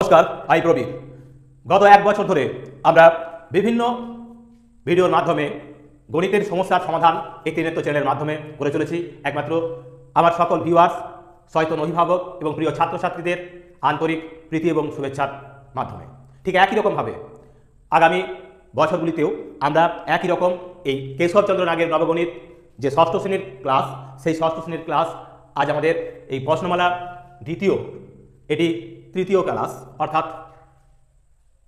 নমস্কার, আমি প্রবীর। গত এক বছর ধরে আমরা বিভিন্ন ভিডিওর মাধ্যমে গণিতের সমস্যার সমাধান একটি নেত্র চ্যানেলের মাধ্যমে করে চলেছি। একমাত্র আমার সকল ভিউয়ার্স, সচেতন অভিভাবক এবং প্রিয় ছাত্রছাত্রীদের আন্তরিক প্রীতি এবং শুভেচ্ছার মাধ্যমে। ঠিক একই রকমভাবে আগামী বছরগুলিতেও আমরা একই রকম এই কেশবচন্দ্র নাগের নবগণিত যে ষষ্ঠ শ্রেণীর ক্লাস, সেই ষষ্ঠ শ্রেণীর ক্লাস আজ আমাদের এই প্রশ্নমালা দ্বিতীয়, এটি তৃতীয় ক্লাস অর্থাৎ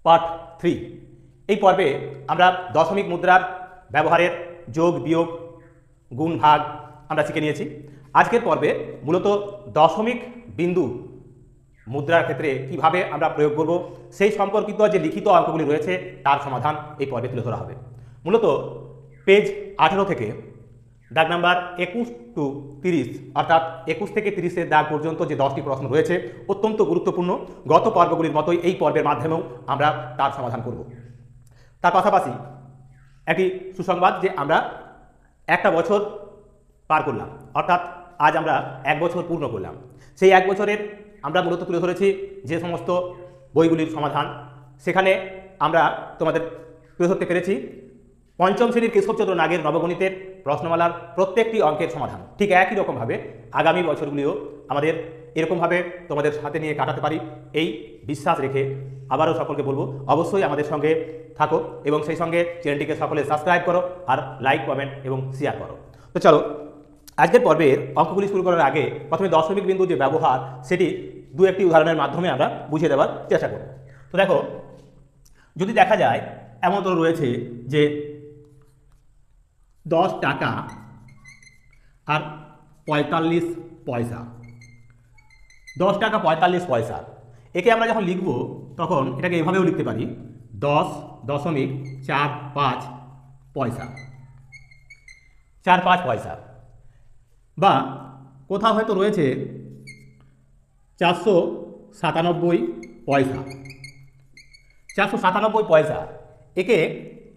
পার্ট 3। এই পর্বে আমরা দশমিক মুদ্রার ব্যবহারের যোগ বিয়োগ গুণ ভাগ আমরা শিখে নিয়েছি। আজকের পর্বে মূলত দশমিক বিন্দু মুদ্রার ক্ষেত্রে কিভাবে আমরা প্রয়োগ করব সেই সম্পর্কিত যে লিখিত অঙ্কগুলি রয়েছে তার সমাধান এই পর্বে তুলে ধরা হবে। মূলত পেজ 18 থেকে দাগ নাম্বার 21 টু 30 অর্থাৎ 21 থেকে 30-এর দাগ পর্যন্ত যে 10টি প্রশ্ন রয়েছে অত্যন্ত গুরুত্বপূর্ণ। গত পর্বগুলির মতোই এই পর্বের মাধ্যমেও আমরা তার সমাধান করব। তার পাশাপাশি একটি সুসংবাদ যে আমরা একটা বছর পার করলাম, অর্থাৎ আজ আমরা এক বছর পূর্ণ করলাম। সেই এক বছরের আমরা মূলত তুলে ধরেছি যে সমস্ত বইগুলির সমাধান, সেখানে আমরা তোমাদের তুলে ধরতে পেরেছি পঞ্চম শ্রেণীর কেশবচন্দ্র নাগের নবগণিতের প্রশ্নমালার প্রত্যেকটি অঙ্কের সমাধান। ঠিক একই রকমভাবে আগামী বছরগুলিও আমাদের এরকমভাবে তোমাদের সাথে নিয়ে কাটাতে পারি এই বিশ্বাস রেখে আবারও সকলকে বলবো অবশ্যই আমাদের সঙ্গে থাকো এবং সেই সঙ্গে চ্যানেলটিকে সকলে সাবস্ক্রাইব করো আর লাইক, কমেন্ট এবং শেয়ার করো। তো চলো আজকের পর্বের অঙ্কগুলি শুরু করার আগে প্রথমে দশমিক বিন্দু যে ব্যবহার সেটি দু একটি উদাহরণের মাধ্যমে আমরা বুঝিয়ে দেওয়ার চেষ্টা করব। তো দেখো, যদি দেখা যায় এমন তো রয়েছে যে 10 টাকা আর 45 পয়সা, 10 টাকা 45 পয়সা, একে আমরা যখন লিখব তখন এটাকে এভাবেও লিখতে পারি 10.45 পয়সা, 45 পয়সা। বা কোথাও হয়তো রয়েছে 497 পয়সা, 497 পয়সা, একে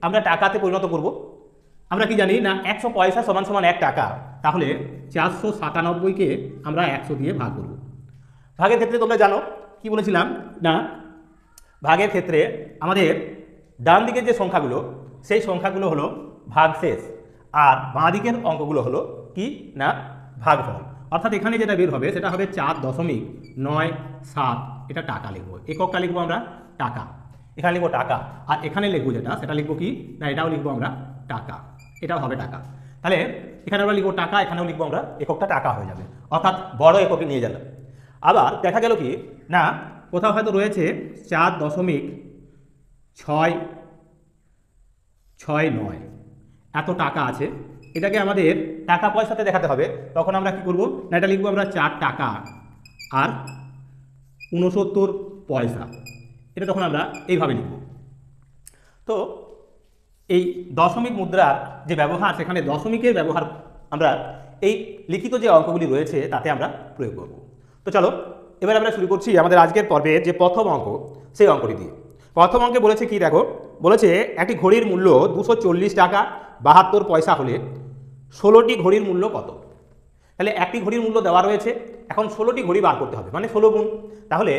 আমরা টাকাতে পরিণত করব। আমরা কি জানি না 100 পয়সা সমান সমান 1 টাকা, তাহলে 497কে আমরা 100 দিয়ে ভাগ করব। ভাগের ক্ষেত্রে তোমরা জানো কি বলেছিলাম না, ভাগের ক্ষেত্রে আমাদের ডান দিকের যে সংখ্যাগুলো সেই সংখ্যাগুলো হলো ভাগশেষ আর বাঁ দিকের অঙ্কগুলো হলো কি না ভাগফল। অর্থাৎ এখানে যেটা বের হবে সেটা হবে 4.97, এটা টাকা লিখবো, এককটা লিখবো আমরা টাকা, এখানে লিখবো টাকা। আর এখানে লিখবো যেটা সেটা লিখবো কি না, এটাও লিখবো আমরা টাকা, এটাও হবে টাকা। তাহলে এখানে আমরা লিখবো টাকা, এখানেও লিখবো আমরা এককটা টাকা হয়ে যাবে, অর্থাৎ বড় এককে নিয়ে গেলাম। আবার দেখা গেল কি না, কোথাও হয়তো রয়েছে 4.669 এত টাকা আছে, এটাকে আমাদের টাকা পয়সাতে দেখাতে হবে। তখন আমরা কি করব না, এটা লিখবো আমরা 4 টাকা আর 69 পয়সা, এটা তখন আমরা এইভাবে লিখব। তো এই দশমিক মুদ্রার যে ব্যবহার, সেখানে দশমিকের ব্যবহার আমরা এই লিখিত যে অঙ্কগুলি রয়েছে তাতে আমরা প্রয়োগ করব। তো চলো এবার আমরা শুরু করছি আমাদের আজকের পর্বে যে প্রথম অঙ্ক, সেই অঙ্কটি দিয়ে। প্রথম অঙ্কে বলেছে কি দেখো, বলেছে একটি ঘড়ির মূল্য 240 টাকা 72 পয়সা হলে 16টি ঘড়ির মূল্য কত। তাহলে একটি ঘড়ির মূল্য দেওয়া রয়েছে, এখন 16টি ঘড়ি বার করতে হবে, মানে 16 গুণ। তাহলে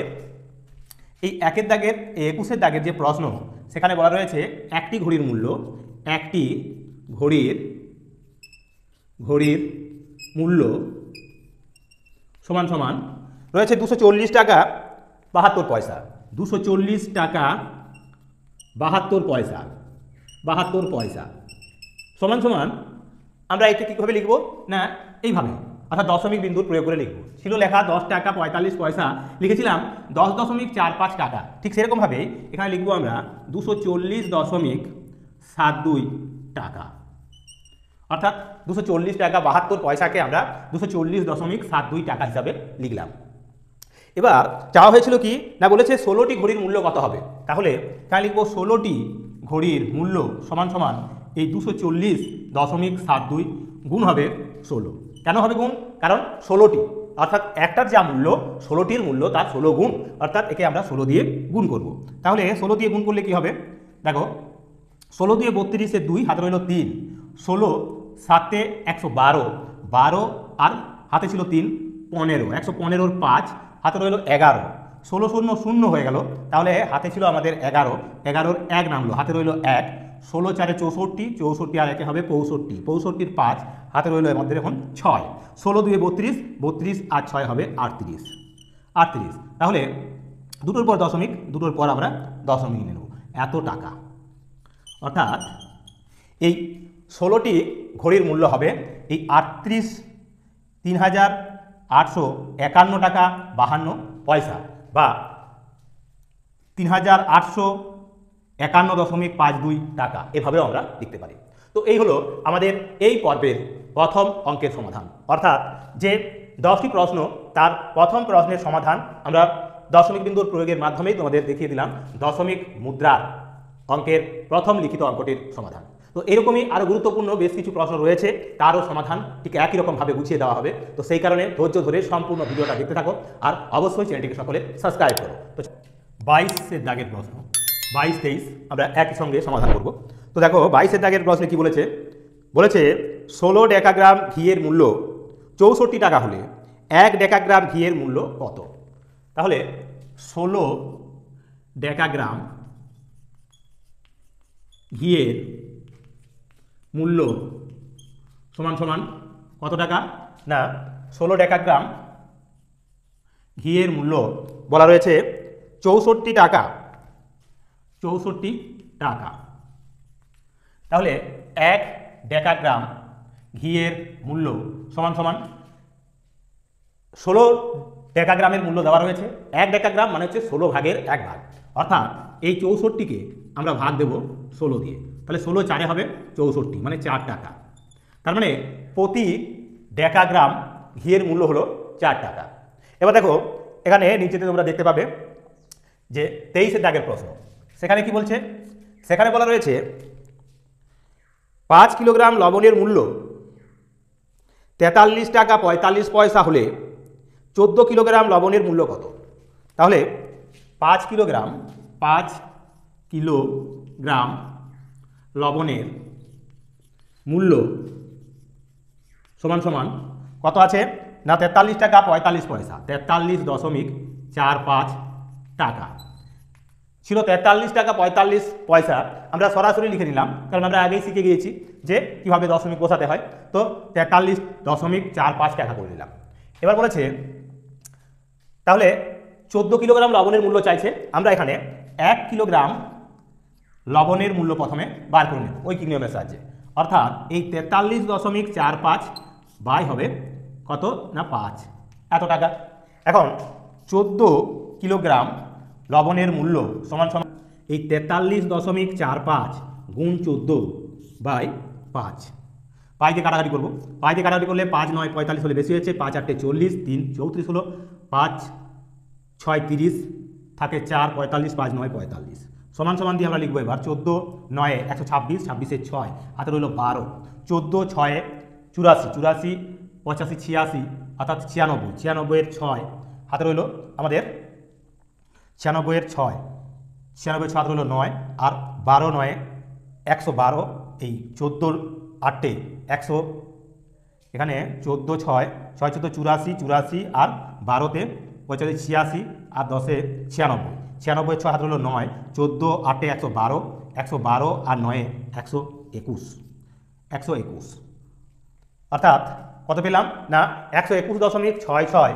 এই 1-এর দাগের 21-এর দাগের যে প্রশ্ন, সেখানে বলা রয়েছে একটি ঘড়ির মূল্য, একটি ঘড়ির মূল্য সমান সমান রয়েছে 240 টাকা 72 পয়সা, 240 টাকা 72 পয়সা, 72 পয়সা সমান সমান আমরা এটা কীভাবে লিখব না, এইভাবে, অর্থাৎ দশমিক বিন্দুর প্রয়োগ করে লিখব। ছিল লেখা 10 টাকা 45 পয়সা, লিখেছিলাম 10.45 টাকা, ঠিক সেরকমভাবেই এখানে লিখব আমরা 240.72 টাকা, অর্থাৎ 240 টাকা 72 পয়সাকে আমরা 240.72 টাকা হিসাবে লিখলাম। এবার চাওয়া হয়েছিল কি না, বলেছে 16টি ঘড়ির মূল্য কত হবে। তাহলে এখানে লিখব 16টি ঘড়ির মূল্য সমান সমান এই 240.72 গুণ হবে 16। কেন হবে গুণ? কারণ 16টি, অর্থাৎ একটার যা মূল্য 16টির মূল্য তার 16 গুণ, অর্থাৎ একে আমরা 16 দিয়ে গুণ করব। তাহলে 16 দিয়ে গুণ করলে কি হবে দেখো, 16 দিয়ে 32 2 হাতে রইল 3, 16 7 112, 12 আর হাতে ছিল 3 15, 115-5 হাতে রইল 11, 16 হয়ে গেল, তাহলে হাতে ছিল আমাদের 11, 11-র 1 নামলো, হাতে রইল 1, 16-4 64, 64 আর 1 হবে 65, 65-র 5 হাতে রইল এর মধ্যে এখন 6, 16-2 32, 32 আর 6 হবে 38, 38। তাহলে দুটোর পর দশমিক, দুটোর পর আমরা দশমিক নিয়ে নেব, এত টাকা। অর্থাৎ এই 16টি ঘড়ির মূল্য হবে এই ৩৮51 টাকা 52 পয়সা বা ৩৮51.52 টাকা, এভাবেও আমরা লিখতে পারি। তো এই হলো আমাদের এই পর্বের প্রথম অঙ্কের সমাধান। অর্থাৎ যে 10টি প্রশ্ন, তার প্রথম প্রশ্নের সমাধান আমরা দশমিক বিন্দুর প্রয়োগের মাধ্যমেই তোমাদের দেখিয়ে দিলাম। দশমিক মুদ্রার অঙ্কের প্রথম লিখিত অঙ্কটির সমাধান। তো এরকমই আরও গুরুত্বপূর্ণ বেশ কিছু প্রশ্ন রয়েছে, তারও সমাধান ঠিক একই রকমভাবে গুছিয়ে দেওয়া হবে। তো সেই কারণে ধৈর্য ধরে সম্পূর্ণ ভিডিওটা দেখতে থাকো, আর অবশ্যই চ্যানেলটিকে সকলে সাবস্ক্রাইব করো। তো 22-এর দাগের প্রশ্ন, 22-23 আমরা একই সঙ্গে সমাধান করব। তো দেখো 22-এর দাগের প্রশ্নে কি বলেছে, বলেছে 16 ডেকাগ্রাম ঘিয়ের মূল্য 64 টাকা হলে 1 ডেকাগ্রাম ঘিয়ের মূল্য কত? তাহলে 16 ডেকাগ্রাম ঘিয়ের মূল্য সমান সমান কত টাকা? না, 16 ডেকাগ্রাম ঘিয়ের মূল্য বলা রয়েছে 64 টাকা, 64 টাকা। তাহলে 1 ডেকাগ্রাম ঘিয়ের মূল্য সমান সমান 16 ডেকাগ্রামের মূল্য দেওয়া রয়েছে। 1 ডেকাগ্রাম মানে হচ্ছে 16 ভাগের 1 ভাগ, অর্থাৎ এই 64কে আমরা ভাগ দেব 16 দিয়ে, তাহলে 16 4 হবে 64, মানে 4 টাকা। তার মানে প্রতি ডেকাগ্রাম ঘিয়ের মূল্য হলো 4 টাকা। এবার দেখো এখানে নিচেতে তোমরা দেখতে পাবে যে 23-এর দাগের প্রশ্ন, সেখানে কি বলছে, সেখানে বলা রয়েছে 5 কিলোগ্রাম লবণের মূল্য 43 টাকা 45 পয়সা হলে 14 কিলোগ্রাম লবণের মূল্য কত? তাহলে 5 কিলোগ্রাম লবণের মূল্য সমান সমান কত আছে না, 43 টাকা 45 পয়সা, 43.45 টাকা ছিল। 43 টাকা 45 পয়সা আমরা সরাসরি লিখে নিলাম, কারণ আমরা আগেই শিখে গিয়েছি যে কীভাবে দশমিক বসাতে হয়। তো 43.45 টাকা করে নিলাম। এবার বলেছে তাহলে 14 কিলোগ্রাম লবণের মূল্য চাইছে, আমরা এখানে 1 কিলোগ্রাম লবণের মূল্য প্রথমে বার করে নেব ওই নিয়মের সাহায্যে। অর্থাৎ এই 43.45 বাই হবে কত না 5, এত টাকা। এখন 14 কিলোগ্রাম লবণের মূল্য সমান সমান এই 43.45 গুণ 14 বাই 5, পাই দিয়ে কাটাকাটি করবো, পাই দিয়ে কাটাকাটি করলে 5 9 45 হলে বেশি হয়েছে, 5 8 40, 3 34 হলো, 5 6 30 থাকে 4 45, 5 9 45 সমান সমান দিয়ে আমরা লিখবো এবার 14 9 126, 26-এ 6 হাতে রইল 12, 14 6 84, 84 85 86 অর্থাৎ 96, 96-এর 6 হাতে রইল আমাদের 96-এর 6, 96-এর 6 হাতে রইল 9, আর 12 9 112, এই 14 8 100, এখানে 14 6 6 14 84 84 আর 12-তে 85 86 আর 10-এ 96, 96-এর 6 হাতে রইল 9, 14 8 112, 112 আর 9 121, 121 অর্থাৎ কত পেলাম না 121.66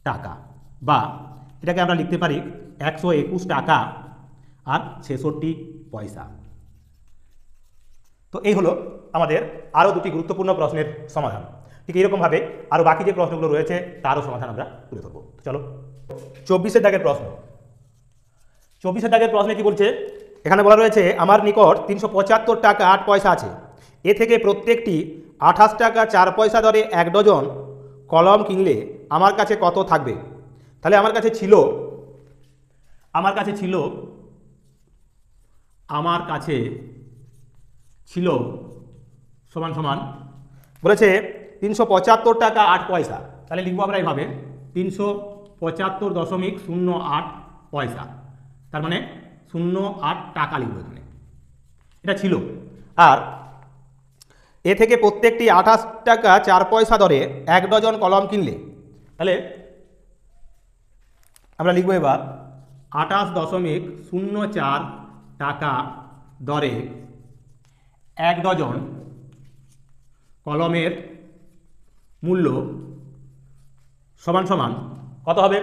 টাকা, বা এটাকে আমরা লিখতে পারি 121 টাকা আর 66 পয়সা। তো এই হলো আমাদের আরও দুটি গুরুত্বপূর্ণ প্রশ্নের সমাধান। ঠিক এইরকমভাবে আরও বাকি যে প্রশ্নগুলো রয়েছে তারও সমাধান আমরা তুলে ধরবো। চলো 24-এর দাগের প্রশ্ন, 24-এর দাগের প্রশ্নে কি বলছে, এখানে বলা রয়েছে আমার নিকট 375 টাকা 8 পয়সা আছে, এ থেকে প্রত্যেকটি 28 টাকা 4 পয়সা দরে 1 ডজন কলম কিনলে আমার কাছে কত থাকবে? তাহলে আমার কাছে ছিল সমান সমান বলেছে 375 টাকা 8 পয়সা, তাহলে লিখবো আমরা এইভাবে 375.08 পয়সা, তার মানে 08 টাকা লিখবো এখানে, এটা ছিল। আর এ থেকে প্রত্যেকটি 28 টাকা 4 পয়সা দরে 1 ডজন কলম কিনলে, তাহলে আমরা লিখব এবার 28.04 টাকা দরে 1 ডজন কলমের মূল্য সমান সমান কত হবে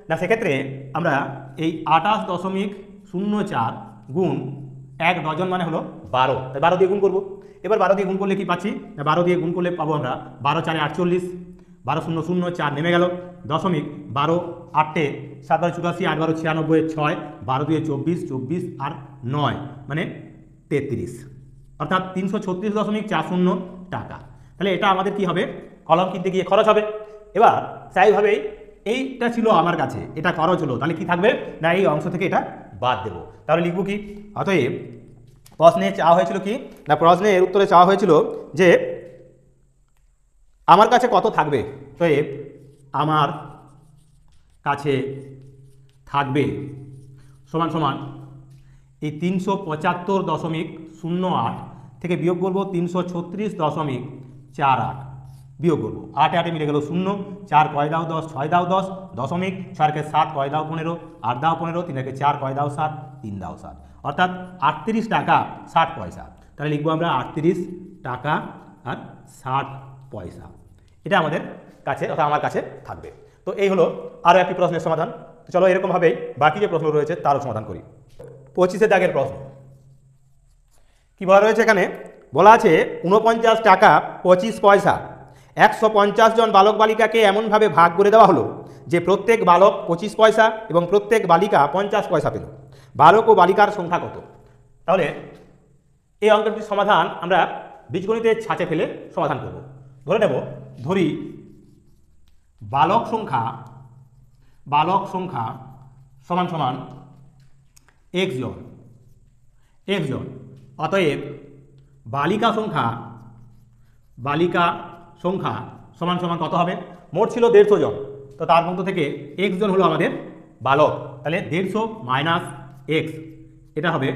না, সেক্ষেত্রে আমরা এই 28.04 গুণ 1 ডজন মানে হলো 12, তাই 12 দিয়ে গুণ করবো। এবার 12 দিয়ে গুণ করলে কি পাচ্ছি না, 12 দিয়ে গুণ করলে পাবো আমরা 12 4 48, 12 0 0 4 নেমে গেল, দশমিক 12 8 7 12 84 8 12 96 6 12 2 24 24 আর 9 মানে 33, অর্থাৎ 336.40 টাকা। তাহলে এটা আমাদের কি হবে, কলম কিনতে গিয়ে খরচ হবে। এবার স্বাভাবিকভাবেই এইটা ছিল আমার কাছে, এটা খরচ হলো, তাহলে কি থাকবে না এই অংশ থেকে এটা বাদ দেবো। তাহলে লিখবো কি, অতএব প্রশ্নে চাওয়া হয়েছিল কি না, প্রশ্নের উত্তরে চাওয়া হয়েছিল যে আমার কাছে কত থাকবে, তো আমার কাছে থাকবে সমান সমান এই 375.08 থেকে বিয়োগ করবো 336.48 বিয়োগ করবো, 8 8 মিলে গেল 0, 4 কয় দাও 10, 6 দাও 10, দশমিক 4 কে 7 কয় দাও 15, 8 দাও 15, 3 কে 4 কয় দাও 7, 3 দাও 7, অর্থাৎ 38 টাকা 60 পয়সা। তাহলে লিখবো আমরা 38 টাকা আর 60 পয়সা, এটা আমাদের কাছে অর্থাৎ আমার কাছে থাকবে। তো এই হলো আরও একটি প্রশ্নের সমাধান। তো চলো এরকমভাবেই বাকি যে প্রশ্ন রয়েছে তারও সমাধান করি। 25 দাগের প্রশ্ন কি বলা রয়েছে, এখানে বলা আছে 49 টাকা 25 পয়সা 150 জন বালক বালিকাকে এমনভাবে ভাগ করে দেওয়া হলো যে প্রত্যেক বালক 25 পয়সা এবং প্রত্যেক বালিকা 50 পয়সা পেল। বালক ও বালিকার সংখ্যা কত? তাহলে এই অঙ্কটির সমাধান আমরা বীজগণিতের ছাঁচে ফেলে সমাধান করব। ধরি বালক সংখ্যা সমান সমান x জন, অতএব বালিকা সংখ্যা সমান সমান কত হবে? মোট ছিল 150 জন, তো তার মধ্য থেকে x জন হলো আমাদের বালক, তাহলে 150 মাইনাস x, এটা হবে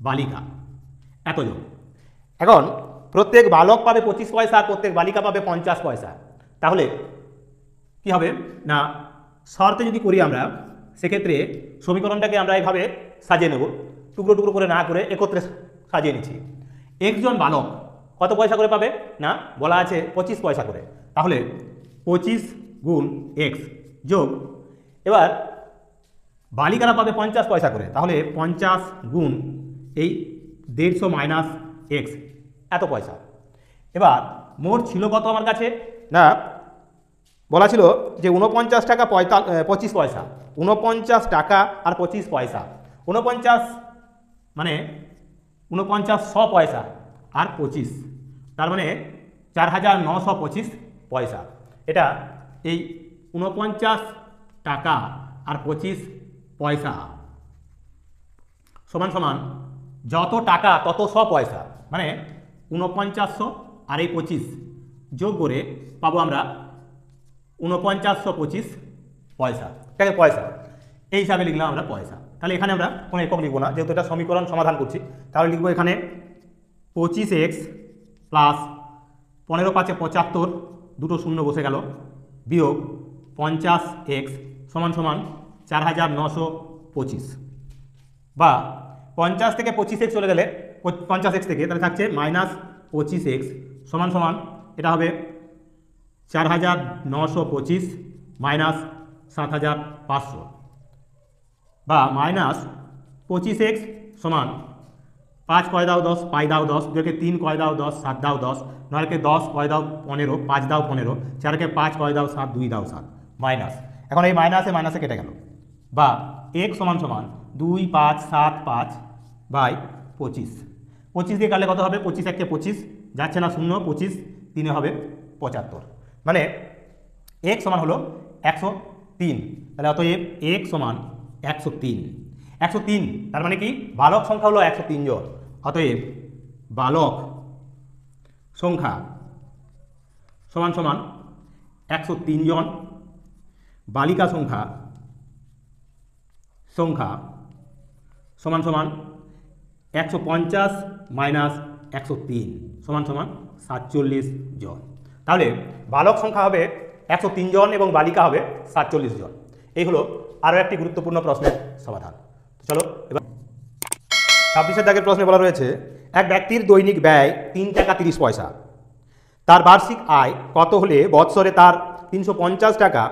বালিকা এতজন। এখন প্রত্যেক বালক পাবে 25 পয়সা আর প্রত্যেক বালিকা পাবে 50 পয়সা। তাহলে কি হবে না, শর্তে যদি করি আমরা, সেক্ষেত্রে সমীকরণটাকে আমরা এইভাবে সাজিয়ে নেব, টুকরো টুকরো করে না করে একত্রে সাজিয়ে নিচ্ছি। একজন বালক কত পয়সা করে পাবে না, বলা আছে 25 পয়সা করে, তাহলে 25 গুণ x যোগ, এবার বালিকারা পাবে 50 পয়সা করে, তাহলে 50 গুণ এই 150 মাইনাস x এত পয়সা। এবার মোট ছিল কত আমার কাছে না, বলা ছিল যে 49 টাকা 25 পয়সা, 49 টাকা আর 25 পয়সা, 49 মানে 4900 পয়সা আর 25, তার মানে 4925 পয়সা। এটা এই 49 টাকা আর 25 পয়সা সমান সমান যত টাকা তত 100 পয়সা, মানে 4900 আর এই 25 যোগ করে পাবো আমরা 4925 পয়সা। ঠিক আছে, পয়সা এই হিসাবে লিখলাম আমরা পয়সা। তাহলে এখানে আমরা কোনো একক লিখবো না, যেহেতু এটা সমীকরণ সমাধান করছি, তাহলে লিখবো এখানে 25x প্লাস 15 5 75, দুটো শূন্য বসে গেল, বিয়োগ 50x সমান সমান 4925, বা 50 থেকে 25x চলে গেলে 50x থেকে তাহলে থাকছে মাইনাস 25x সমান সমান এটা হবে 4925 মাইনাস 7500, বা মাইনাস 25x সমান 5 কয় দাও 10, পাই দাও 10, 2 কে 3 কয় দাও 10, 7 দাও 10, 9 কে 10 কয় দাও 15, 5 দাও 15, 4 কে 5 কয় দাও 7, 2 দাও 7, মাইনাস, এখন এই মাইনাসে কেটে গেল, বা x সমান সমান 2 5 7 5 বাই 25, 25 দিয়ে কাটলে কত হবে? 25 1 কে 25 যাচ্ছে না 0, 25 3 হবে 75, মানে x সমান হলো 103। তাহলে অতএব x সমান 103, 103, তার মানে কি বালক সংখ্যা হলো 103 জন, অতএব বালক সংখ্যা সমান সমান 103 জন, বালিকা সংখ্যা সমান সমান 150 মাইনাস 103 সমান সমান 47 জন। তাহলে বালক সংখ্যা হবে 103 জন এবং বালিকা হবে 47 জন। এই হলো আরও একটি গুরুত্বপূর্ণ প্রশ্নের সমাধান। চলো এবার 26 দাগের প্রশ্নে বলা রয়েছে, এক ব্যক্তির দৈনিক ব্যয় 3 টাকা 30 পয়সা, তার বার্ষিক আয় কত হলে বৎসরে তার 350 টাকা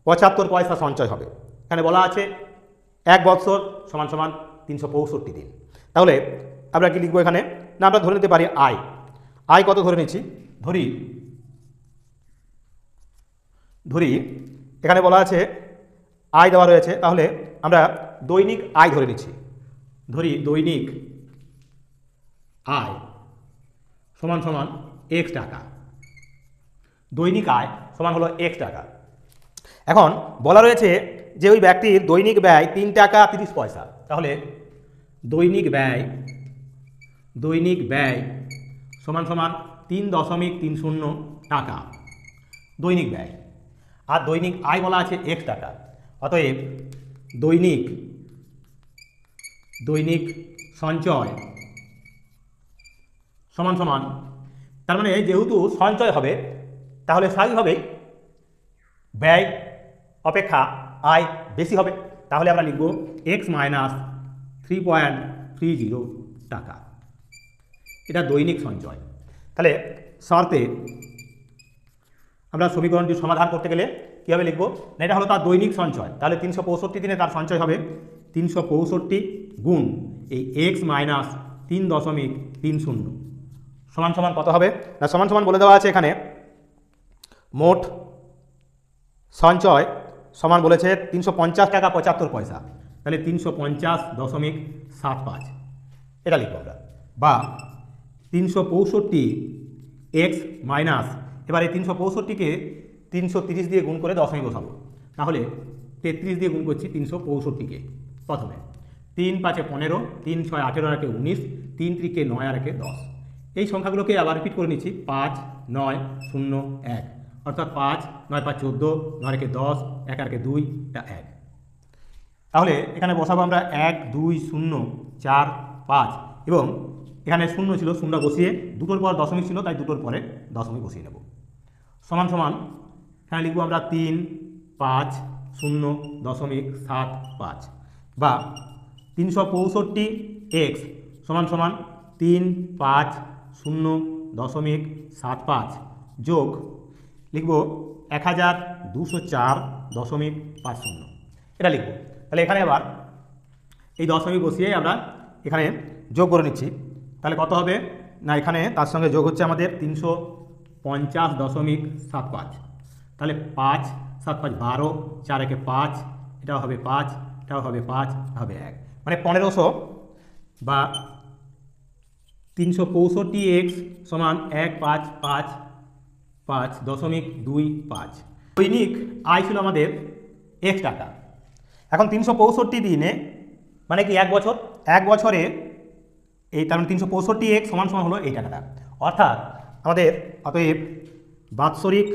75 পয়সা সঞ্চয় হবে। এখানে বলা আছে 1 বৎসর সমান সমান 365 দিন। তাহলে আমরা কি লিখবো এখানে? না, আমরা ধরে নিতে পারি আয় কত ধরে নিচ্ছি, ধরি এখানে বলা আছে আয় দেওয়া রয়েছে, তাহলে আমরা দৈনিক আয় ধরে নিচ্ছি। ধরি দৈনিক আয় সমান সমান x টাকা। দৈনিক আয় সমান হলো x টাকা। এখন বলা রয়েছে যে ওই ব্যক্তির দৈনিক ব্যয় 3 টাকা 30 পয়সা, তাহলে দৈনিক ব্যয় সমান সমান 3.30 টাকা দৈনিক ব্যয়, আর দৈনিক আয় বলা আছে x টাকা। অতএব দৈনিক সঞ্চয় সমান সমান, তার মানে যেহেতু সঞ্চয় হবে তাহলে স্বাভাবিকভাবেই ব্যয় অপেক্ষা আয় বেশি হবে। তাহলে আমরা লিখব x মাইনাস 3.30 টাকা, এটা দৈনিক সঞ্চয়। তাহলে শর্তে আমরা সমীকরণটি সমাধান করতে গেলে কীভাবে লিখব না, এটা হলো তার দৈনিক সঞ্চয়, তাহলে 365 দিনে তার সঞ্চয় হবে 365 গুণ এই x মাইনাস 3.30 সমান সমান কত হবে না, সমান সমান বলে দেওয়া আছে এখানে মোট সঞ্চয় সমান বলেছে 350 টাকা 75 পয়সা, তাহলে 350.75 এটা লিখব আমরা, বা 365 x মাইনাস, এবার এই 365কে 330 দিয়ে গুণ করে দশমিক বসাবো, তাহলে 33 দিয়ে গুণ করছি 365কে। প্রথমে 3 5 15, 3 6 18 আর 19, 3 3 9 আর 10। এই সংখ্যাগুলোকে আবার রিপিট করে নিচ্ছি 5 9 0 1, অর্থাৎ 5 9 5 14, 9 10, 1 আর 2 এটা 1। তাহলে এখানে বসাবো আমরা 1 2 0 4 5, এবং এখানে শূন্য ছিল, শূন্য বসিয়ে দুটোর পর দশমিক ছিল তাই দুটোর পরে দশমিক বসিয়ে নেব। সমান সমান এখানে লিখবো আমরা 3 5 0.75, বা 365x সমান সমান 3 5 0.75 যোগ লিখব 1204.50, এটা লিখব। তাহলে এখানে আবার এই দশমিক বসিয়ে আমরা এখানে যোগ করে নিচ্ছি, তাহলে কত হবে না, এখানে তার সঙ্গে যোগ হচ্ছে আমাদের 350.75, তাহলে 5 7 5 12, 4 1 5, এটাও হবে 5, এটাও হবে 5, হবে 1, মানে 1500 বা 365x সমান 1555.25। দৈনিক আয় ছিল আমাদের x টাকা। এখন 365 দিনে মানে কি 1 বছর, 1 বছরে এই তার 365x সমান সমান হলো এই টাকাটা, অর্থাৎ আমাদের অতএব বাৎসরিক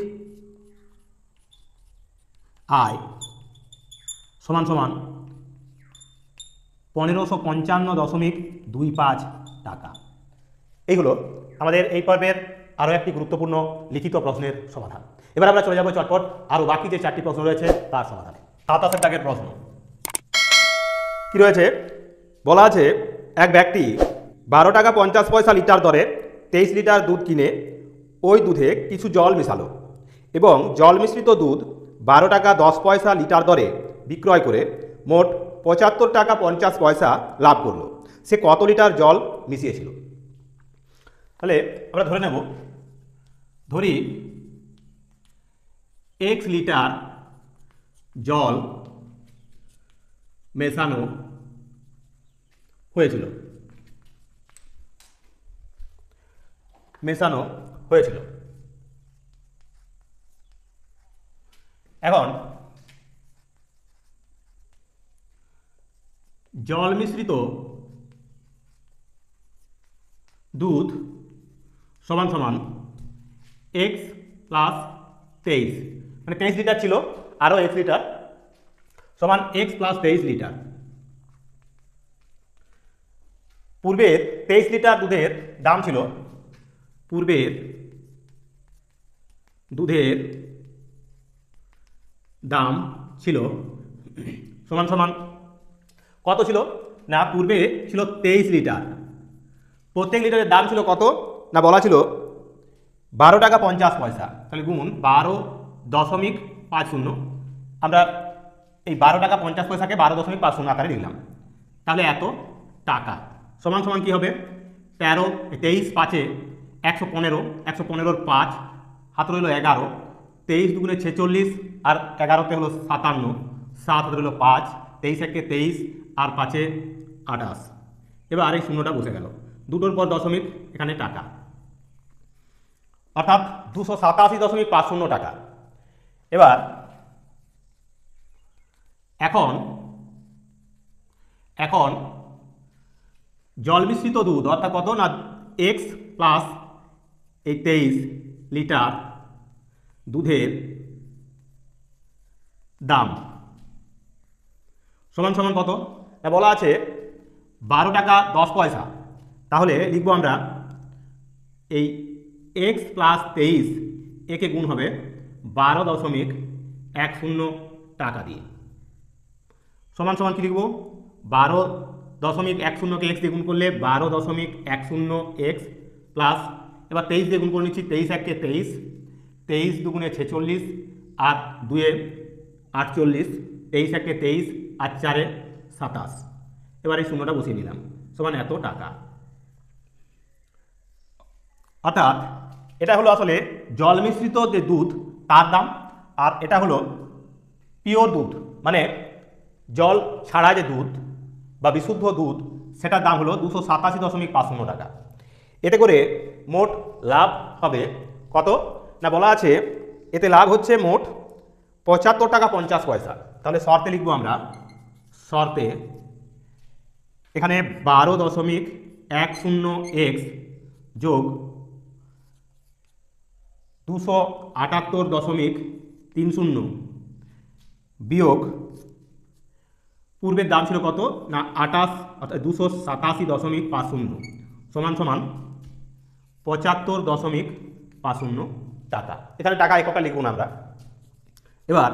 আয় সমান সমান 1555.25 টাকা। এই হলো আমাদের এই পর্বের আরও একটি গুরুত্বপূর্ণ লিখিত প্রশ্নের সমাধান। এবার আমরা চলে যাব চটপট আরও বাকি যে 4টি প্রশ্ন রয়েছে তার সমাধানে। 27 দাগের প্রশ্ন কি রয়েছে, বলা আছে এক ব্যক্তি 12 টাকা 50 পয়সা লিটার দরে 23 লিটার দুধ কিনে ওই দুধে কিছু জল মিশালো এবং জল মিশ্রিত দুধ 12 টাকা 10 পয়সা লিটার দরে বিক্রয় করে মোট 75 টাকা 50 পয়সা লাভ করলো। সে কত লিটার জল মিশিয়েছিল? তাহলে আমরা ধরে নেব, ধরি x লিটার জল মেশানো হয়েছিল, এখন জল মিশ্রিত দুধ সমান সমান x প্লাস 23, মানে 23 লিটার ছিল আরও x লিটার সমান x প্লাস 23 লিটার। পূর্বের 23 লিটার দুধের দাম ছিল, পূর্বের দুধের দাম ছিল সমান সমান কত ছিল না, পূর্বে ছিল 23 লিটার, প্রত্যেক লিটারের দাম ছিল কত না, বলা ছিল 12 টাকা 50 পয়সা। তাহলে গুণ 12.50, আমরা এই 12 টাকা 50 পয়সাকে 12.50 আকারে লিখলাম, তাহলে এত টাকা। সমান সমান কী হবে, 23 5 115, 115 5 হাত রইল 11, 23 দুগুণে 46 আর 11তে হলো 57, 7 হাতে রইল 5, 23 1 23 আর 5 28। এবার এই শূন্যটা বসে গেল, দুটোর পর দশমিক, এখানে টাকা, অর্থাৎ 287.50 টাকা। এবার এখন জল মিশ্রিত দুধ অর্থাৎ কত না, x প্লাস এই 23 লিটার দুধের দাম সমান সমান কত বলা আছে 12 টাকা 10 পয়সা। তাহলে লিখবো আমরা এই x প্লাস 23 একে গুণ হবে 12.10 টাকা দিয়ে, সমান সমান কি লিখবো 12.10কে x দিয়ে গুণ করলে 12.10x প্লাস, এবার 23 দিয়ে গুণ করে নিচ্ছি, 23 1 23, 23 দুগুণে 46 আর 2 48, 23 1 23 আর 4 27। এবার এই শূন্যটা বসিয়ে নিলাম, সমান এত টাকা। অর্থাৎ এটা হলো আসলে জল মিশ্রিত যে দুধ তার দাম, আর এটা হলো পিওর দুধ মানে জল ছাড়া যে দুধ বা বিশুদ্ধ দুধ, সেটার দাম হলো 287.50 টাকা। এতে করে মোট লাভ হবে কত না, বলা আছে এতে লাভ হচ্ছে মোট 75 টাকা 50 পয়সা। তাহলে শর্তে লিখবো আমরা, শর্তে এখানে 12.10x যোগ 278.30 বিয়োগ পূর্বের দাম ছিল কত না 28 অর্থাৎ 287.50 সমান সমান 75.50 টাকা। এখানে টাকা এককটা লিখব না আমরা। এবার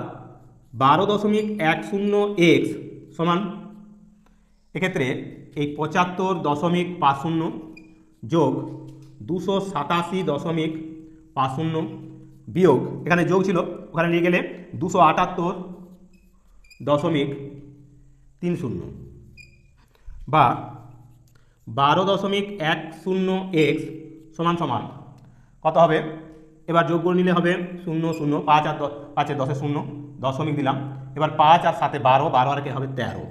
12.10x সমান এক্ষেত্রে এই 75.50 যোগ 287.50 বিয়োগ, এখানে যোগ ছিল ওখানে নিয়ে গেলে 278.30 বা 12.10x সমান সমান কত হবে, এবার যোগ করে নিলে হবে 0 0 5 আর 5 10 0 দশমিক দিলাম, এবার 5 আর 7 12, 12 আর একে হবে 13,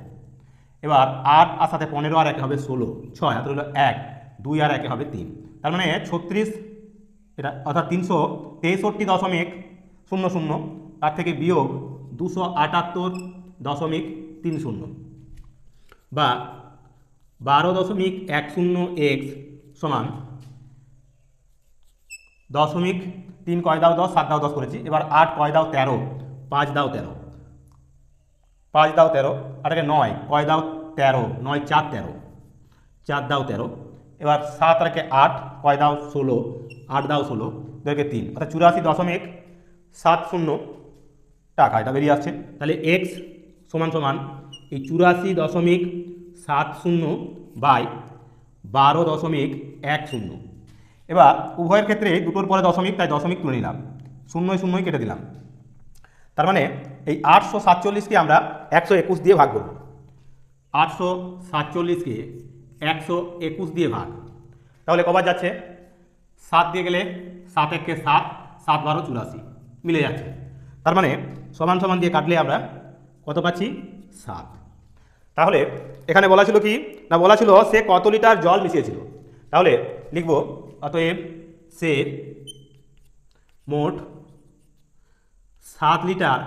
এবার 8 আর 7 15 আর একে হবে 16, 6 হাতে হলো 1, 2 আর একে হবে 3, তার মানে 36, এটা অর্থাৎ 363.00, তার থেকে বিয়োগ 278.30 বা 12.10x সমান 0.3 কয় দাও 10, 7 দাও 10 করেছি, এবার 8 কয় দাও 13, 5 দাও 13, 5 দাও 13, আর 9 কয় দাও 13, 9 4 13, 4 দাও 13, এবার 7 আর 8 কয় দাও 16, 8 দাও 16, 2 3, অর্থাৎ 84.70 টাকা এটা বেরিয়ে আসছে। তাহলে x সমান সমান এই 84.70 বাই 12.10। এবার উভয়ের ক্ষেত্রে দুটোর পরে দশমিক, তাই দশমিক তুলে নিলাম, 0 0 কেটে দিলাম, তার মানে এই 847কে আমরা 121 দিয়ে ভাগ করব, 847কে 121 দিয়ে ভাগ, তাহলে কবার যাচ্ছে 7 দিয়ে গেলে 7 1 7, 7 12 84 মিলে যাচ্ছে, তার মানে সমান সমান দিয়ে কাটলে আমরা কত পাচ্ছি 7। তাহলে এখানে বলা ছিল কি না, বলা ছিল সে কত লিটার জল মিশিয়েছিল, তাহলে লিখব অতএব সে মোট 7 লিটার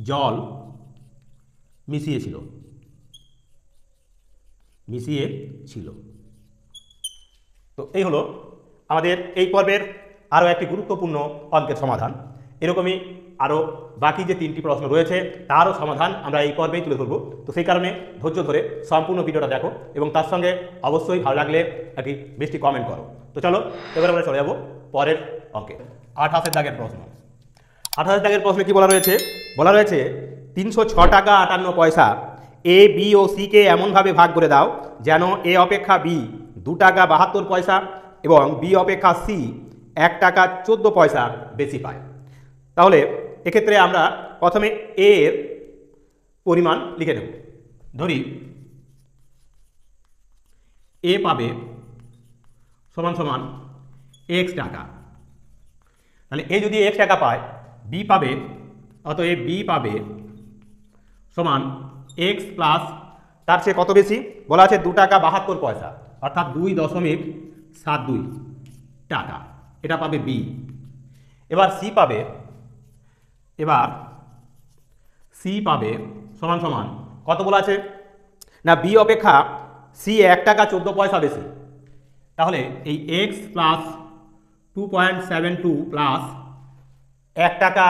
জল মিশিয়েছিল। তো এই হলো আমাদের এই পর্বের আরও একটি গুরুত্বপূর্ণ অঙ্কের সমাধান। এরকমই আরও বাকি যে 3টি প্রশ্ন রয়েছে তারও সমাধান আমরা এই পর্বেই তুলে ধরব। তো সেই কারণে ধৈর্য ধরে সম্পূর্ণ ভিডিওটা দেখো এবং তার সঙ্গে অবশ্যই ভালো লাগলে একটি বেশি কমেন্ট করো। তো চলো এবার আমরা চলে যাব পরের অঙ্কে। 28 দাগের প্রশ্ন। 28 দাগের প্রশ্নে কি বলা রয়েছে, বলা রয়েছে 306 টাকা 58 পয়সা A B O C K এমনভাবে ভাগ করে দাও যেন এ অপেক্ষা বি 2 টাকা 72 পয়সা এবং বি অপেক্ষা সি 1 টাকা 14 পয়সা বেশি পায়। তাহলে এক্ষেত্রে আমরা প্রথমে এ এর পরিমাণ লিখে নেব। ধরি এ পাবে সমান সমান এক্স টাকা, তাহলে এ যদি এক্স টাকা পায় বি পাবে, অতএব বি পাবে সমান এক্স প্লাস তার চেয়ে কত বেশি বলা আছে 2 টাকা 72 পয়সা অর্থাৎ 2.72 টাকা, এটা পাবে বি। এবার সি পাবে সমান সমান কত বলা আছে না বি অপেক্ষা সি 1 টাকা 14 পয়সা বেশি, তাহলে এই এক্স প্লাস 2.72 প্লাস 1 টাকা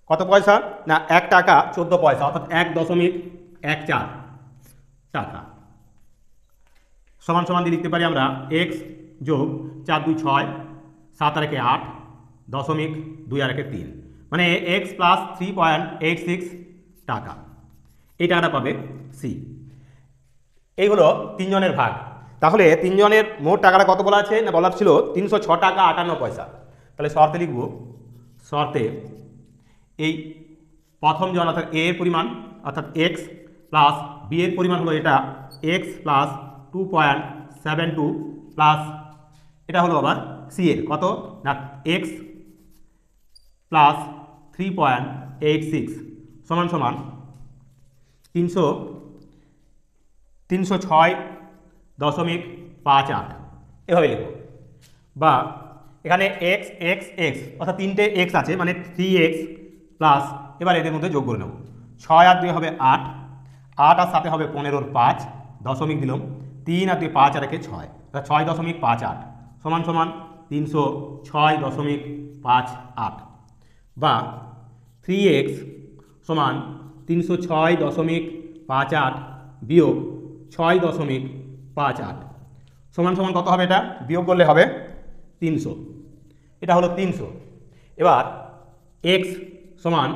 কত পয়সা না 1 টাকা 14 পয়সা অর্থাৎ 1.14 টাকা সমান সমান দিয়ে লিখতে পারি আমরা এক্স যোগ 4 2 6 7 আর 1 8 দশমিক 2 আর 1 3 মানে এক্স প্লাস 3.86 টাকা, এই টাকাটা পাবে সি। এই হলো তিনজনের ভাগ। তাহলে তিনজনের মোট টাকাটা কত বলা আছে না বলা ছিল 306 টাকা 58 পয়সা। তাহলে শর্তে লিখব, শর্তে এই প্রথম জন অর্থাৎ এ এর পরিমাণ অর্থাৎ এক্স প্লাস বি এর পরিমাণ হলো এটা এক্স প্লাস 2.72 প্লাস এটা হলো আবার সি এর কত না এক্স প্লাস 3.86 সমান সমান 306.58 এভাবে লিখব। বা এখানে এক্স এক্স এক্স অর্থাৎ তিনটে এক্স আছে মানে 3x প্লাস এবার এদের মধ্যে যোগ করে নেব 6 আর 2 হবে 8 8 আর 7 হবে 15 5 দশমিক দিলাম 3 আর 2 5 আর 1 6 6.58 সমান সমান 306.58 বা 3x সমান 306.58 বিয়োগ 6.58 সমান সমান কত হবে এটা বিয়োগ করলে হবে 300, এটা হলো 300। এবার x সমান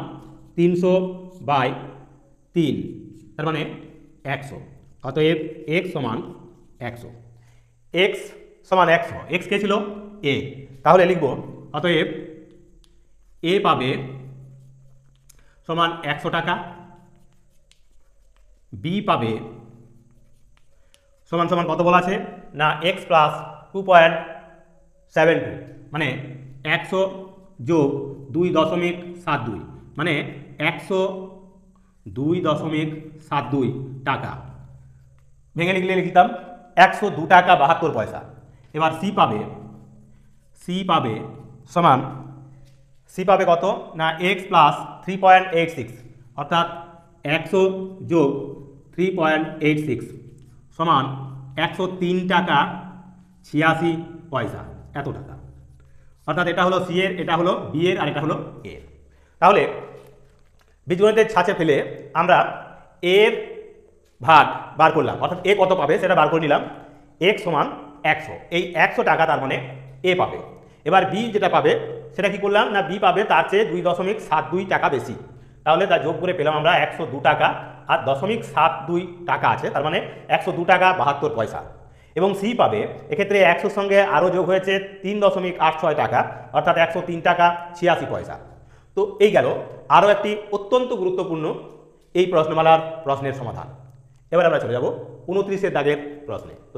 300/3 তার মানে 100, অতএব x সমান 100। x সমান 100, x কে ছিল a, তাহলে লিখব অতএব a পাবে সমান 100 টাকা, b পাবে সমান সমান কত বলা আছে না x প্লাস 2.72 মানে 100 যোগ 2.72 মানে 102.72 টাকা, ভেঙে লিখলে লিখতাম 102 টাকা 72 পয়সা। এবার সি পাবে সমান সি পাবে কত না x প্লাস 3.86 অর্থাৎ 100 যোগ 3.86 সমান 103 টাকা 86 পয়সা, এত টাকা। অর্থাৎ এটা হলো সি এর, এটা হলো বি এর আর এটা হলো এ। তাহলে বীজগণিতের ছাঁচে ফেলে আমরা এর ভাগ বার করলাম, অর্থাৎ এ কত পাবে সেটা বার করে নিলাম। x সমান 100, এই 100 টাকা তার মানে এ পাবে। এবার বি যেটা পাবে সেটা কি করলাম না বি পাবে তার চেয়ে 2.72 টাকা বেশি, তাহলে তা যোগ করে পেলাম আমরা 102 টাকা আর 0.72 টাকা আছে তার মানে 102 টাকা 72 পয়সা। এবং সি পাবে এক্ষেত্রে 100 সঙ্গে আরও যোগ হয়েছে 3.86 টাকা অর্থাৎ 103 টাকা 86 পয়সা। তো এই গেল আরও একটি অত্যন্ত গুরুত্বপূর্ণ এই প্রশ্নমালার প্রশ্নের সমাধান। এবার আমরা চলে যাব 29 দাগের প্রশ্নে। তো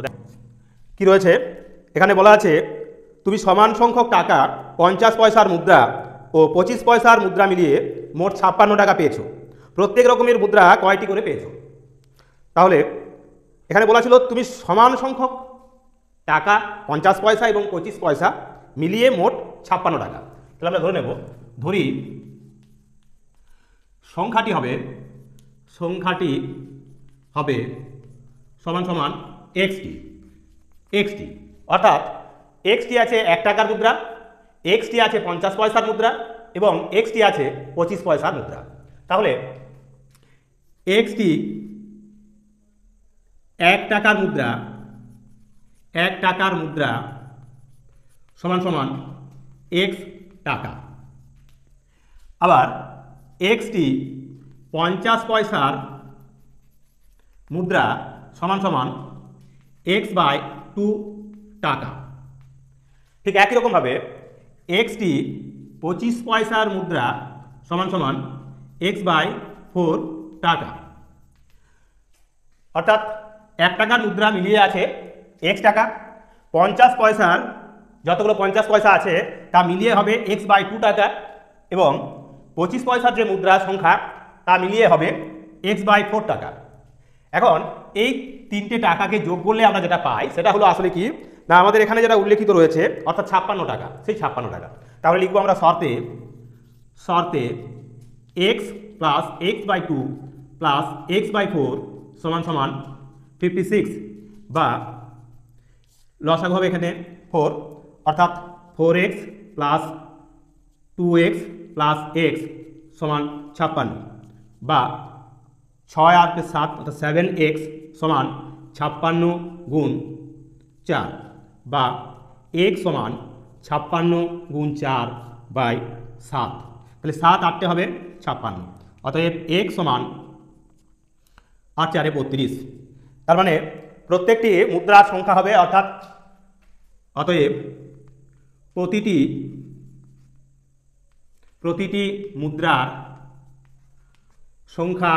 কি রয়েছে এখানে বলা আছে তুমি সমান সংখ্যক টাকা 50 পয়সার মুদ্রা ও 25 পয়সার মুদ্রা মিলিয়ে মোট 56 টাকা পেয়েছো, প্রত্যেক রকমের মুদ্রা কয়টি করে পেয়েছো। তাহলে এখানে বলা ছিল তুমি সমান সংখ্যক টাকা 50 পয়সা এবং 25 পয়সা মিলিয়ে মোট 56 টাকা। তাহলে আমরা ধরে নেব, ধরি সংখ্যাটি হবে সমান সমান এক্সটি অর্থাৎ এক্সটি আছে 1 টাকার মুদ্রা, এক্সটি আছে 50 পয়সার মুদ্রা এবং এক্সটি আছে 25 পয়সার মুদ্রা। তাহলে এক্সটি 1 টাকার মুদ্রা সমান সমান x টাকা। আবার এক্সটি 50 পয়সার মুদ্রা সমান সমান x/2 টাকা। ঠিক একই রকমভাবে এক্সটি 25 পয়সার মুদ্রা সমান সমান x/4 টাকা। অর্থাৎ 1 টাকার মুদ্রা মিলিয়ে আছে x টাকা, 50 পয়সার যতগুলো 50 পয়সা আছে তা মিলিয়ে হবে x/2 টাকা, এবং 25 পয়সার যে মুদ্রা সংখ্যা তা মিলিয়ে হবে x/4 টাকা। এখন এই তিনটে টাকাকে যোগ করলে আমরা যেটা পাই সেটা হলো আসলে কি না, আমাদের এখানে যেটা উল্লেখিত রয়েছে অর্থাৎ 56 টাকা, সেই 56 টাকা। তাহলে লিখবো আমরা শর্তে x plus x/2 plus x/4 সমান সমান 56, বা লসাগু হবে এখানে 4, অর্থাৎ 4x plus 2x plus x সমান 56, বা 6 আর 7 অর্থাৎ 7x সমান 56 গুণ 4, বা x সমান 56 গুণ 4/7। তাহলে 7 8 হবে 56, অতএব x সমান 8 4 32। তার মানে প্রত্যেকটি মুদ্রার সংখ্যা হবে, অতএব প্রতিটি মুদ্রার সংখ্যা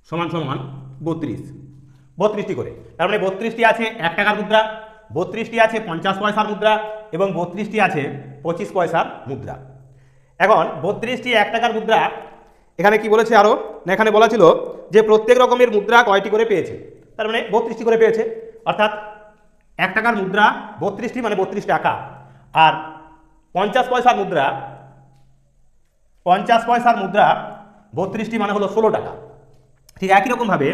সমান সমান 32টি করে। তার মানে 32টি আছে 1 টাকার মুদ্রা, 32টি আছে 50 পয়সার মুদ্রা, এবং 32টি আছে 25 পয়সার মুদ্রা। এখন 32টি 1 টাকার মুদ্রা এখানে কি বলেছে আরও না, এখানে বলা ছিল যে প্রত্যেক রকমের মুদ্রা কয়টি করে পেয়েছে, তার মানে 32টি করে পেয়েছে। অর্থাৎ 1 টাকার মুদ্রা 32টি মানে 32 টাকা, আর 50 পয়সার মুদ্রা 32টি মানে হলো 16 টাকা। ঠিক একই রকমভাবে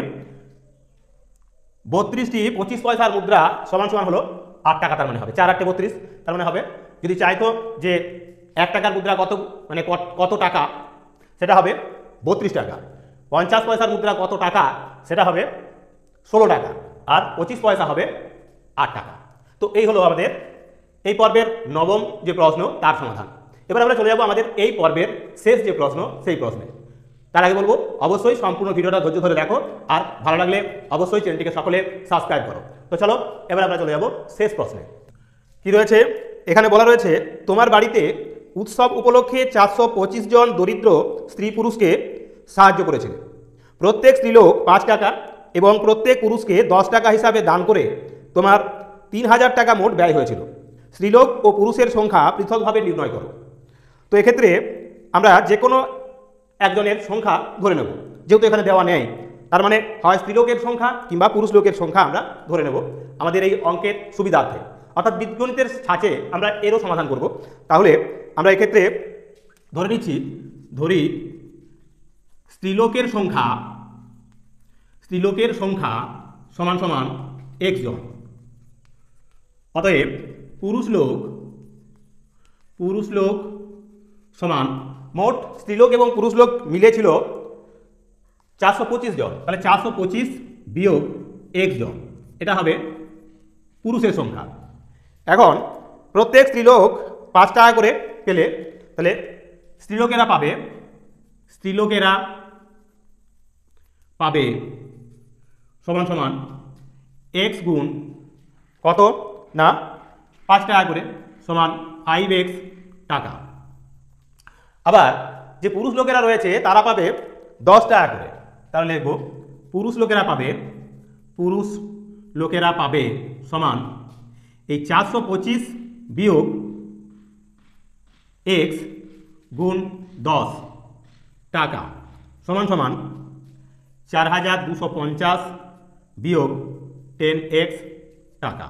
32টি 25 পয়সার মুদ্রা সমান সমান হলো 8 টাকা, তার মানে হবে 4 8 32, তার মানে হবে যদি চাইতো যে 1 টাকার মুদ্রা কত টাকা সেটা হবে 32 টাকা, 50 পয়সার মুদ্রা কত টাকা সেটা হবে 16 টাকা, আর 25 পয়সা হবে 8 টাকা। তো এই হলো আমাদের এই পর্বের নবম যে প্রশ্ন তার সমাধান। এবার আমরা চলে যাব আমাদের এই পর্বের শেষ যে প্রশ্ন সেই প্রশ্নে। তার আগে বলবো অবশ্যই সম্পূর্ণ ভিডিওটা ধৈর্য ধরে দেখো, আর ভালো লাগলে অবশ্যই চ্যানেলটিকে সকলে সাবস্ক্রাইব করো। তো চলো এবার আমরা চলে যাব শেষ প্রশ্নে। কি রয়েছে এখানে বলা রয়েছে, তোমার বাড়িতে উৎসব উপলক্ষে 425 জন দরিদ্র স্ত্রী পুরুষকে সাহায্য করেছিল। প্রত্যেক স্ত্রীলোক 5 টাকা এবং প্রত্যেক পুরুষকে 10 টাকা হিসাবে দান করে তোমার 3000 টাকা মোট ব্যয় হয়েছিল। স্ত্রীলোক ও পুরুষের সংখ্যা পৃথকভাবে নির্ণয় করো। তো এক্ষেত্রে আমরা যে কোনো একজনের সংখ্যা ধরে নেব, যেহেতু এখানে দেওয়া নেই, তার মানে হয় স্ত্রীলোকের সংখ্যা কিংবা পুরুষ লোকের সংখ্যা আমরা ধরে নেব আমাদের এই অঙ্কের সুবিধার্থে। অর্থাৎ বীজগণিতের ছাঁচে আমরা এরও সমাধান করব। তাহলে আমরা এক্ষেত্রে ধরি স্ত্রীলোকের সংখ্যা সমান সমান x জন। অতএব পুরুষ লোক সমান মোট স্ত্রীলোক এবং পুরুষ লোক মিলে ছিল 425 জন। তাহলে 425 বিয়োগ x জন, এটা হবে পুরুষের সংখ্যা। এখন প্রত্যেক স্ত্রীলোক 5 টাকা করে পেলে, তাহলে স্ত্রীলোকেরা পাবে সমান সমান x গুণ কত না 5 টাকা করে সমান 5x টাকা। আবার যে পুরুষ লোকেরা রয়েছে তারা পাবে 10 টাকা করে। তাহলে লিখব পুরুষ লোকেরা পাবে সমান এই 425 বিয়োগ x গুণ 10 টাকা সমান সমান 4250 বিয়োগ 10x টাকা।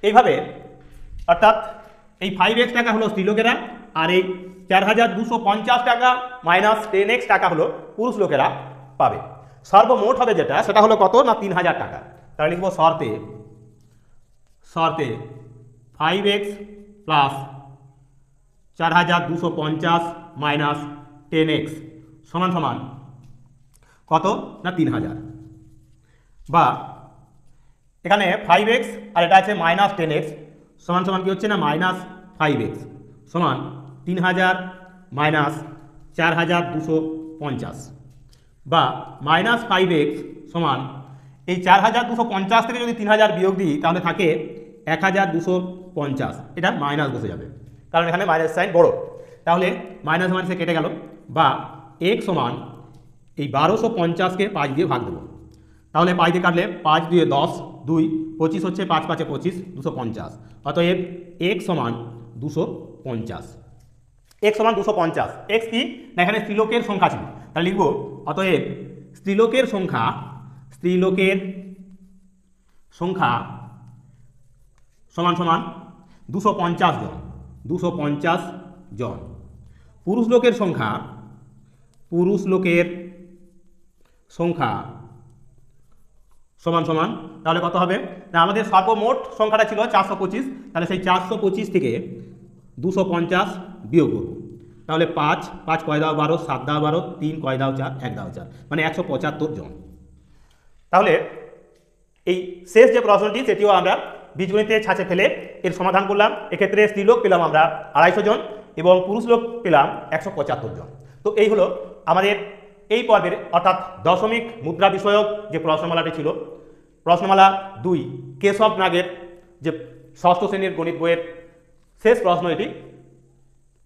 এইভাবে অর্থাৎ এই 5x টাকা হলো স্ত্রীলোকেরা, আর এই 4250 টাকা মাইনাস 10x টাকা হলো পুরুষ লোকেরা পাবে। সর্বমোট হবে যেটা সেটা হলো কত না 3000 টাকা। তাহলে লিখব শর্তে 5x প্লাস 4250 মাইনাস 10x সমান সমান কত না 3000, বা এখানে 5x আর এটা আছে মাইনাস 10x সমান সমান কি হচ্ছে না মাইনাস 5x সমান 3000 মাইনাস 4250 বা -5x সমান এই 4250 থেকে যদি 3000 বিয়োগ দিই তাহলে থাকে 1250। এটা মাইনাস বসে যাবে কারণ এখানে মাইনাস সাইন বড়, তাহলে মাইনাস মাইনাসে কেটে গেল। বা x সমান এই 1250কে 5 দিয়ে ভাগ দেবো, তাহলে 5 দিয়ে কাটলে 5 দিয়ে 10, 2 25 হচ্ছে, 5 5 25, 250। অতএব x সমান 250। x সমান 250। x কি না, এখানে স্ত্রীলোকের সংখ্যা ছিল, তাহলে লিখব অতএব স্ত্রীলোকের সংখ্যা সমান সমান 250 জন, 250 জন। পুরুষ লোকের সংখ্যা সমান সমান, তাহলে কত হবে না, আমাদের সর্বমোট সংখ্যাটা ছিল 425, তাহলে সেই 425 থেকে 250 বিয়োগ করব, তাহলে 5 5 কয় দাও 12, 7 দাও 12, 3 কয় দাও 4, 1 দাও 4, মানে 175 জন। তাহলে এই শেষ যে প্রশ্নটি সেটিও আমরা বীজগণিতে ছাঁচে ফেলে এর সমাধান করলাম। এক্ষেত্রে স্ত্রীলোক পেলাম আমরা 250 জন এবং পুরুষ লোক পেলাম 175 জন। তো এই হলো আমাদের এই পর্বের অর্থাৎ দশমিক মুদ্রা বিষয়ক যে প্রশ্নমালাটি ছিল, প্রশ্নমালা 2 কেশব নাগের যে ষষ্ঠ শ্রেণীর গণিত বইয়ের শেষ প্রশ্ন এটি,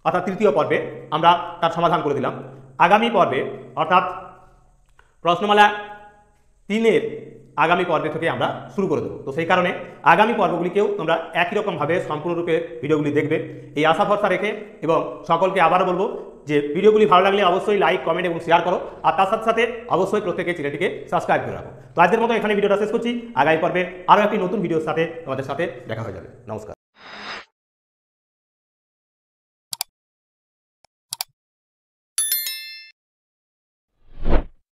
অর্থাৎ তৃতীয় পর্বে আমরা তার সমাধান করে দিলাম। আগামী পর্বে অর্থাৎ প্রশ্নমালা 3-এর আগামী পর্বে থেকে আমরা শুরু করে দেবো। তো সেই কারণে আগামী পর্বগুলিকেও তোমরা একই রকমভাবে সম্পূর্ণরূপে ভিডিওগুলি দেখবে এই আশা ভরসা রেখে, এবং সকলকে আবারও বলবো যে ভিডিওগুলি ভালো লাগলে অবশ্যই লাইক, কমেন্ট এবং শেয়ার করো, আর তার সাথে সাথে অবশ্যই প্রত্যেকের চ্যানেলটিকে সাবস্ক্রাইব করে রাখো। তো আজকের মতো এখানে ভিডিওটা শেষ করছি। আগামী পর্বে আরও একটি নতুন ভিডিওর সাথে তোমাদের সাথে দেখা হয়ে যাবে। নমস্কার।